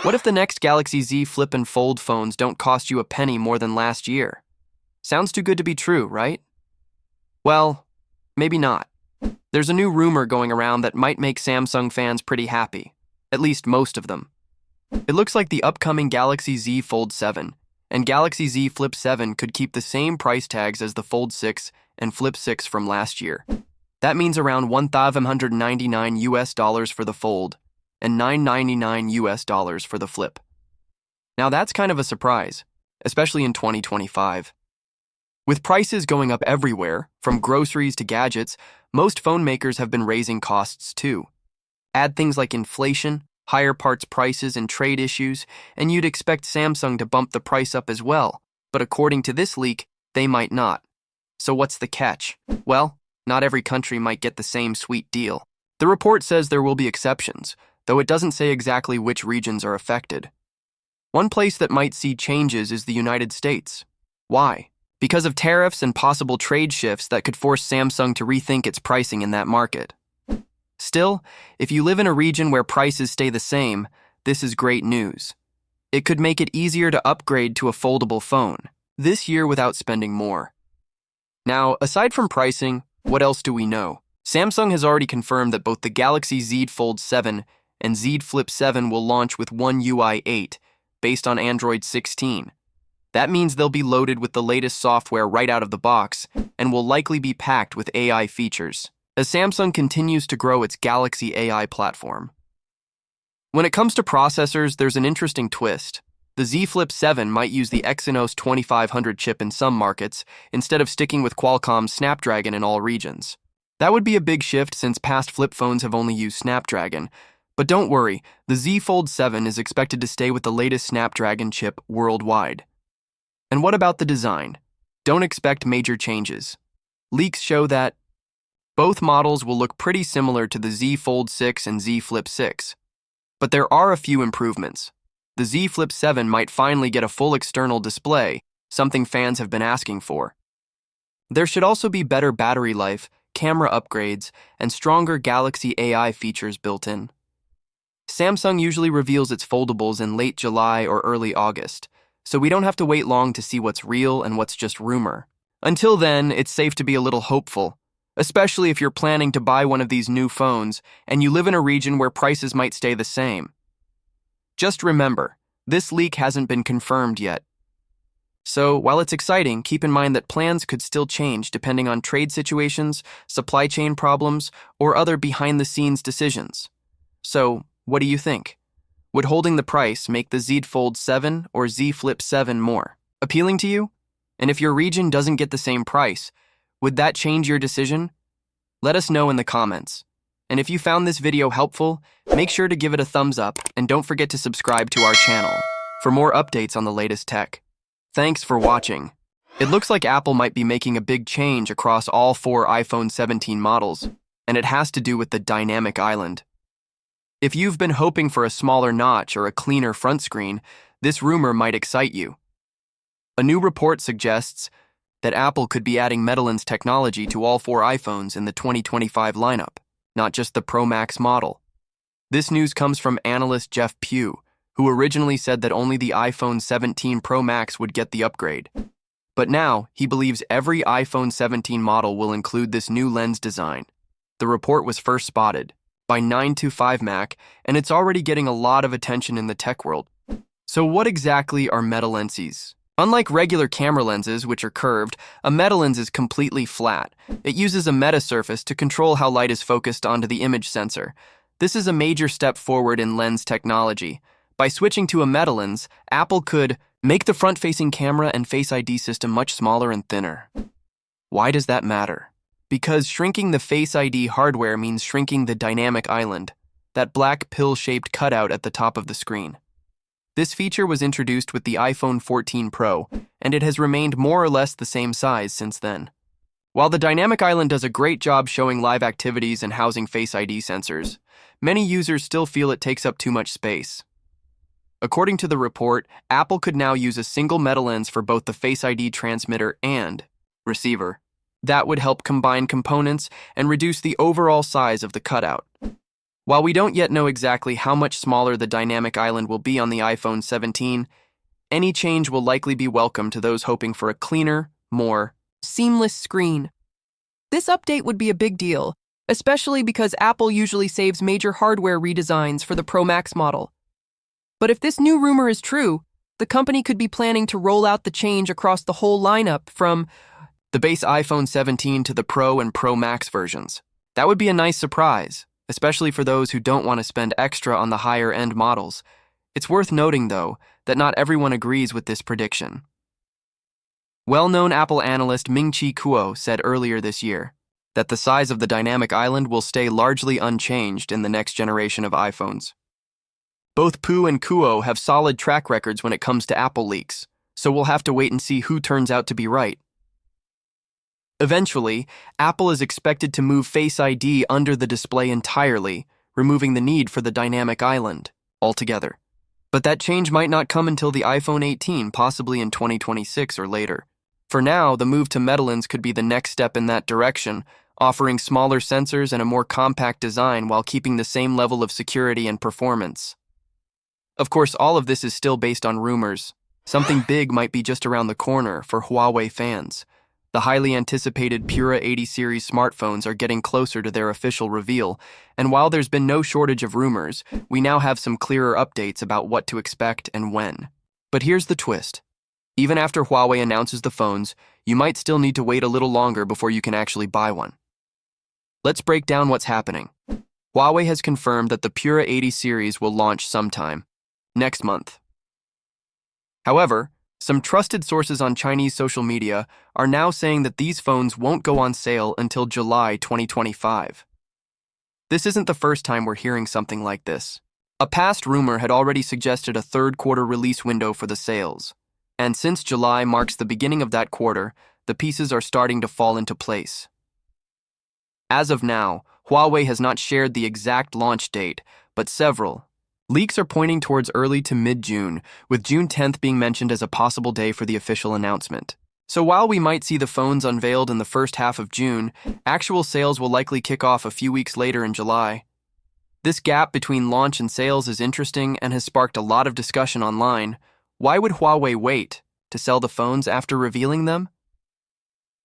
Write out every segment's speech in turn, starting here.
What if the next Galaxy Z Flip and Fold phones don't cost you a penny more than last year? Sounds too good to be true, right? Well, maybe not. There's a new rumor going around that might make Samsung fans pretty happy, at least most of them. It looks like the upcoming Galaxy Z Fold 7 and Galaxy Z Flip 7 could keep the same price tags as the Fold 6 and Flip 6 from last year. That means around $1,199 for the Fold and $999 for the Flip. Now that's kind of a surprise, especially in 2025. With prices going up everywhere, from groceries to gadgets, most phone makers have been raising costs too. Add things like inflation, higher parts prices, and trade issues, and you'd expect Samsung to bump the price up as well. But according to this leak, they might not. So what's the catch? Well, not every country might get the same sweet deal. The report says there will be exceptions, though it doesn't say exactly which regions are affected. One place that might see changes is the United States. Why? Because of tariffs and possible trade shifts that could force Samsung to rethink its pricing in that market. Still, if you live in a region where prices stay the same, this is great news. It could make it easier to upgrade to a foldable phone this year without spending more. Now, aside from pricing, what else do we know? Samsung has already confirmed that both the Galaxy Z Fold 7 and Z Flip 7 will launch with One UI 8, based on Android 16. That means they'll be loaded with the latest software right out of the box and will likely be packed with AI features, as Samsung continues to grow its Galaxy AI platform. When it comes to processors, there's an interesting twist. The Z Flip 7 might use the Exynos 2500 chip in some markets, instead of sticking with Qualcomm's Snapdragon in all regions. That would be a big shift since past flip phones have only used Snapdragon. But don't worry, the Z Fold 7 is expected to stay with the latest Snapdragon chip worldwide. And what about the design? Don't expect major changes. Leaks show that both models will look pretty similar to the Z Fold 6 and Z Flip 6. But there are a few improvements. The Z Flip 7 might finally get a full external display, something fans have been asking for. There should also be better battery life, camera upgrades, and stronger Galaxy AI features built in. Samsung usually reveals its foldables in late July or early August, so we don't have to wait long to see what's real and what's just rumor. Until then, it's safe to be a little hopeful, especially if you're planning to buy one of these new phones and you live in a region where prices might stay the same. Just remember, this leak hasn't been confirmed yet. So, while it's exciting, keep in mind that plans could still change depending on trade situations, supply chain problems, or other behind-the-scenes decisions. So, what do you think? Would holding the price make the Z Fold 7 or Z Flip 7 more appealing to you? And if your region doesn't get the same price, would that change your decision? Let us know in the comments. And if you found this video helpful, make sure to give it a thumbs up and don't forget to subscribe to our channel for more updates on the latest tech. Thanks for watching. It looks like Apple might be making a big change across all 4 iPhone 17 models, and it has to do with the dynamic island. If you've been hoping for a smaller notch or a cleaner front screen, this rumor might excite you. A new report suggests that Apple could be adding Metalens technology to all 4 iPhones in the 2025 lineup, not just the Pro Max model. This news comes from analyst Jeff Pugh, who originally said that only the iPhone 17 Pro Max would get the upgrade. But now, he believes every iPhone 17 model will include this new lens design. The report was first spotted by 9to5Mac, and it's already getting a lot of attention in the tech world. So what exactly are metalenses? Unlike regular camera lenses, which are curved, a metalens is completely flat. It uses a metasurface to control how light is focused onto the image sensor. This is a major step forward in lens technology. By switching to a metalens, Apple could make the front-facing camera and Face ID system much smaller and thinner. Why does that matter? Because shrinking the Face ID hardware means shrinking the dynamic island, that black pill-shaped cutout at the top of the screen. This feature was introduced with the iPhone 14 Pro, and it has remained more or less the same size since then. While the dynamic island does a great job showing live activities and housing Face ID sensors, many users still feel it takes up too much space. According to the report, Apple could now use a single metalens for both the Face ID transmitter and receiver. That would help combine components and reduce the overall size of the cutout. While we don't yet know exactly how much smaller the dynamic island will be on the iPhone 17, any change will likely be welcome to those hoping for a cleaner, more seamless screen. This update would be a big deal, especially because Apple usually saves major hardware redesigns for the Pro Max model. But if this new rumor is true, the company could be planning to roll out the change across the whole lineup from the base iPhone 17 to the Pro and Pro Max versions. That would be a nice surprise, especially for those who don't want to spend extra on the higher-end models. It's worth noting, though, that not everyone agrees with this prediction. Well-known Apple analyst Ming-Chi Kuo said earlier this year that the size of the dynamic island will stay largely unchanged in the next generation of iPhones. Both Pu and Kuo have solid track records when it comes to Apple leaks, so we'll have to wait and see who turns out to be right. Eventually, Apple is expected to move Face ID under the display entirely, removing the need for the dynamic island altogether. But that change might not come until the iPhone 18, possibly in 2026 or later. For now, the move to Metalens could be the next step in that direction, offering smaller sensors and a more compact design while keeping the same level of security and performance. Of course, all of this is still based on rumors. Something big might be just around the corner for Huawei fans. The highly anticipated Pura 80 series smartphones are getting closer to their official reveal, and while there's been no shortage of rumors, we now have some clearer updates about what to expect and when. But here's the twist. Even after Huawei announces the phones, you might still need to wait a little longer before you can actually buy one. Let's break down what's happening. Huawei has confirmed that the Pura 80 series will launch sometime next month. However, some trusted sources on Chinese social media are now saying that these phones won't go on sale until July 2025. This isn't the first time we're hearing something like this. A past rumor had already suggested a third-quarter release window for the sales, and since July marks the beginning of that quarter, the pieces are starting to fall into place. As of now, Huawei has not shared the exact launch date, but several leaks are pointing towards early to mid-June, with June 10th being mentioned as a possible day for the official announcement. So while we might see the phones unveiled in the first half of June, actual sales will likely kick off a few weeks later in July. This gap between launch and sales is interesting and has sparked a lot of discussion online. Why would Huawei wait to sell the phones after revealing them?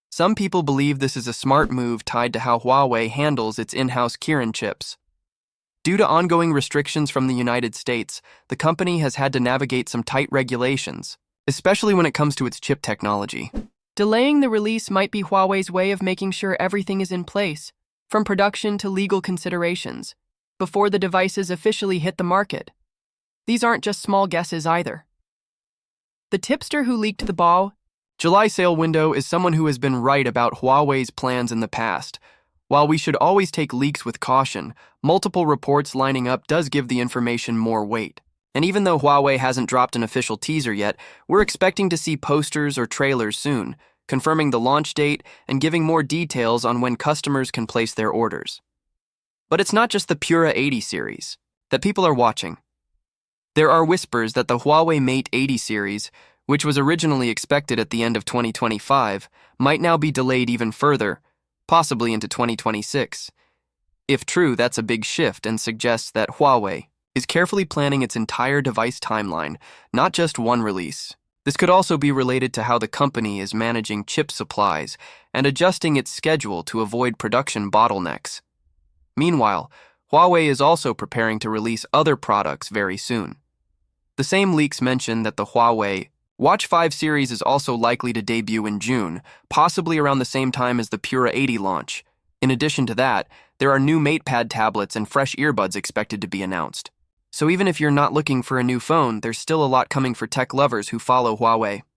Some people believe this is a smart move tied to how Huawei handles its in-house Kirin chips. Due to ongoing restrictions from the United States, the company has had to navigate some tight regulations, especially when it comes to its chip technology. Delaying the release might be Huawei's way of making sure everything is in place, from production to legal considerations, before the devices officially hit the market. These aren't just small guesses either. The tipster who leaked the July sale window is someone who has been right about Huawei's plans in the past. While we should always take leaks with caution, multiple reports lining up does give the information more weight. And even though Huawei hasn't dropped an official teaser yet, we're expecting to see posters or trailers soon, confirming the launch date and giving more details on when customers can place their orders. But it's not just the Pura 80 series that people are watching. There are whispers that the Huawei Mate 80 series, which was originally expected at the end of 2025, might now be delayed even further, possibly into 2026. If true, that's a big shift and suggests that Huawei is carefully planning its entire device timeline, not just one release. This could also be related to how the company is managing chip supplies and adjusting its schedule to avoid production bottlenecks. Meanwhile, Huawei is also preparing to release other products very soon. The same leaks mention that the Huawei Watch 5 series is also likely to debut in June, possibly around the same time as the Pura 80 launch. In addition to that, there are new MatePad tablets and fresh earbuds expected to be announced. So even if you're not looking for a new phone, there's still a lot coming for tech lovers who follow Huawei.